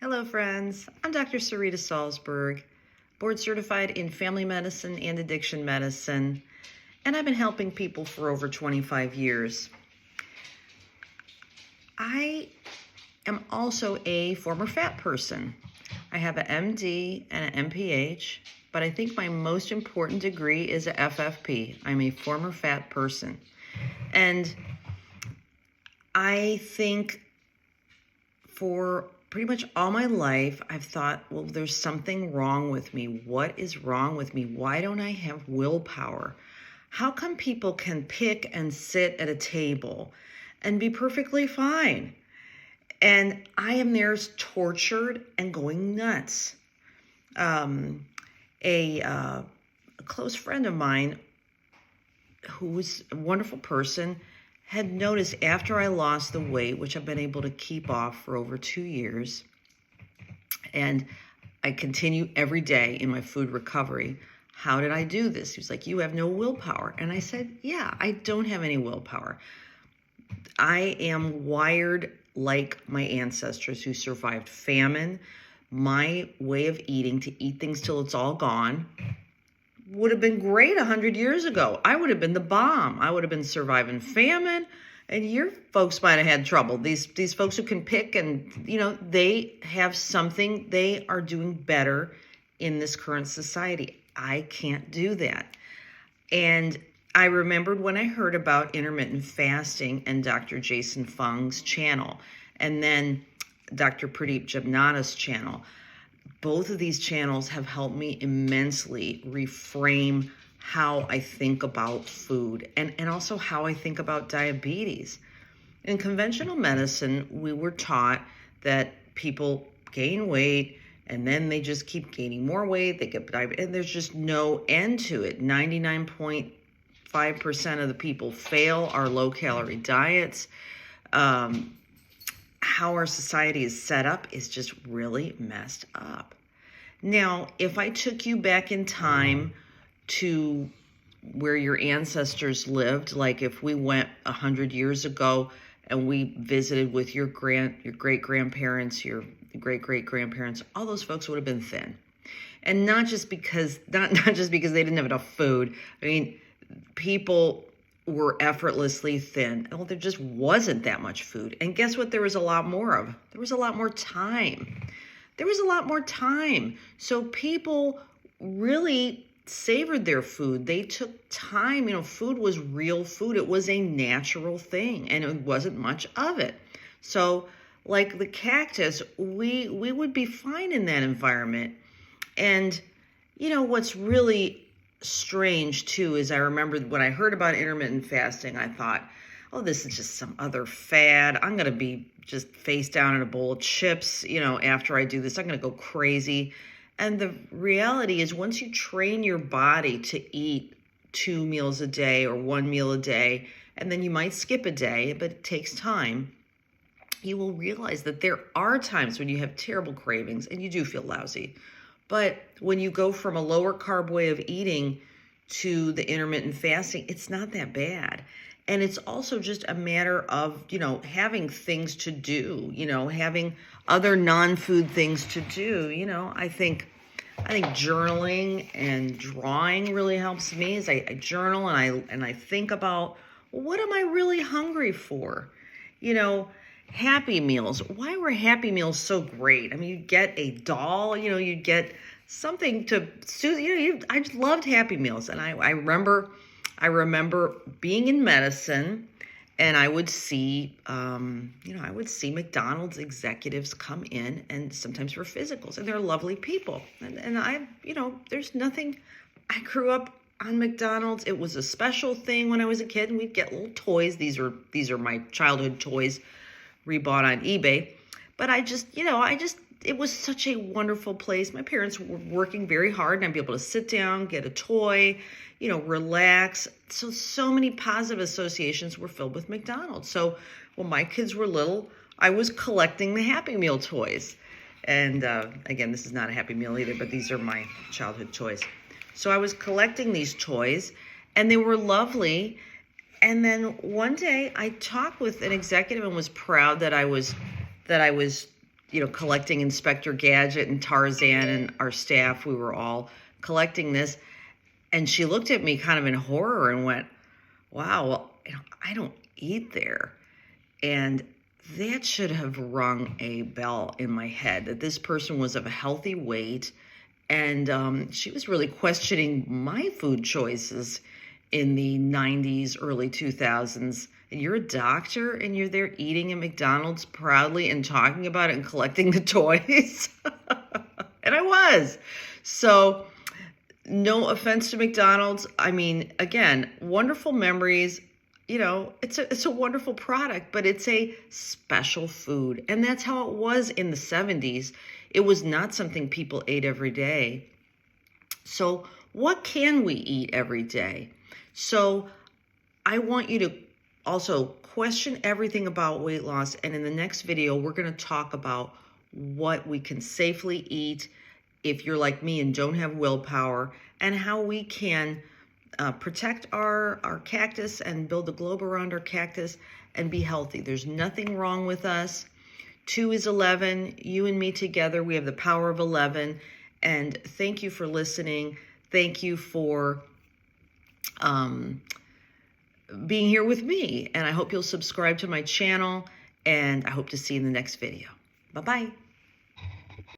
Hello, friends. I'm Dr. Sarita Salzberg, board certified in family medicine and addiction medicine, and I've been helping people for over 25 years. I am also a former fat person. I have an MD and an MPH, but I think my most important degree is a FFP. I'm a former fat person. And I think for pretty much all my life, I've thought, well, there's something wrong with me. What is wrong with me? Why don't I have willpower? How come people can pick and sit at a table and be perfectly fine? And I am there tortured and going nuts. A close friend of mine, who was a wonderful person, had noticed after I lost the weight, which I've been able to keep off for over 2 years, and I continue every day in my food recovery. How did I do this? He was like, you have no willpower. And I said, yeah, I don't have any willpower. I am wired like my ancestors who survived famine. My way of eating, to eat things till it's all gone, would have been great 100 years ago. I would have been the bomb. I would have been surviving famine, and your folks might have had trouble. These folks who can pick and, they have something. They are doing better in this current society. I can't do that. And I remembered when I heard about intermittent fasting and Dr. Jason Fung's channel, and then Dr. Pradeep Jagannatha's channel. Both of these channels have helped me immensely reframe how I think about food and also how I think about diabetes. In conventional medicine, we were taught that people gain weight and then they just keep gaining more weight, they get diabetes, and there's just no end to it. 99.5% of the people fail our low-calorie diets. How our society is set up is just really messed up. Now, if I took you back in time to where your ancestors lived, like if we went 100 years ago and we visited with your great-grandparents, your great-great-grandparents, all those folks would have been thin. And not just because they didn't have enough food. I mean, people were effortlessly thin. Well, there just wasn't that much food. And guess what there was a lot more of? There was a lot more time. So people really savored their food. They took time. Food was real food. It was a natural thing, and it wasn't much of it. So like the cactus, we would be fine in that environment. And what's really strange too is I remember when I heard about intermittent fasting, I thought, oh, this is just some other fad. I'm going to be just face down in a bowl of chips, after I do this. I'm going to go crazy. And the reality is, once you train your body to eat 2 meals a day or 1 meal a day, and then you might skip a day, but it takes time, you will realize that there are times when you have terrible cravings and you do feel lousy. But when you go from a lower carb way of eating to the intermittent fasting, it's not that bad. And it's also just a matter of, having things to do, having other non-food things to do. I think journaling and drawing really helps me. As I journal and I think about, well, what am I really hungry for? Happy Meals. Why were Happy Meals so great? I mean, you get a doll, you get something to soothe. I just loved Happy Meals. And I remember being in medicine, and I would see, McDonald's executives come in, and sometimes for physicals, and they're lovely people. And there's nothing. I grew up on McDonald's. It was a special thing when I was a kid, and we'd get little toys. These are my childhood toys, rebought on eBay. But it was such a wonderful place. My parents were working very hard, and I'd be able to sit down, get a toy, relax. So many positive associations were filled with McDonald's. So when my kids were little, I was collecting the Happy Meal toys. And again, this is not a Happy Meal either, but these are my childhood toys. So I was collecting these toys, and they were lovely. And then one day I talked with an executive and was proud that I was collecting Inspector Gadget and Tarzan and our staff. We were all collecting this. And she looked at me kind of in horror and went, wow, well, I don't eat there. And that should have rung a bell in my head, that this person was of a healthy weight. And she was really questioning my food choices in the 90s, early 2000s. And you're a doctor and you're there eating at McDonald's proudly and talking about it and collecting the toys. And I was. So no offense to McDonald's. I mean, again, wonderful memories. It's a wonderful product, but it's a special food. And that's how it was in the 70s. It was not something people ate every day. So what can we eat every day? So I want you to also question everything about weight loss. And in the next video, we're going to talk about what we can safely eat if you're like me and don't have willpower, and how we can protect our cactus and build the globe around our cactus and be healthy. There's nothing wrong with us. 2 is 11. You and me together, we have the power of 11. And thank you for listening. Thank you for being here with me. And I hope you'll subscribe to my channel. And I hope to see you in the next video. Bye-bye.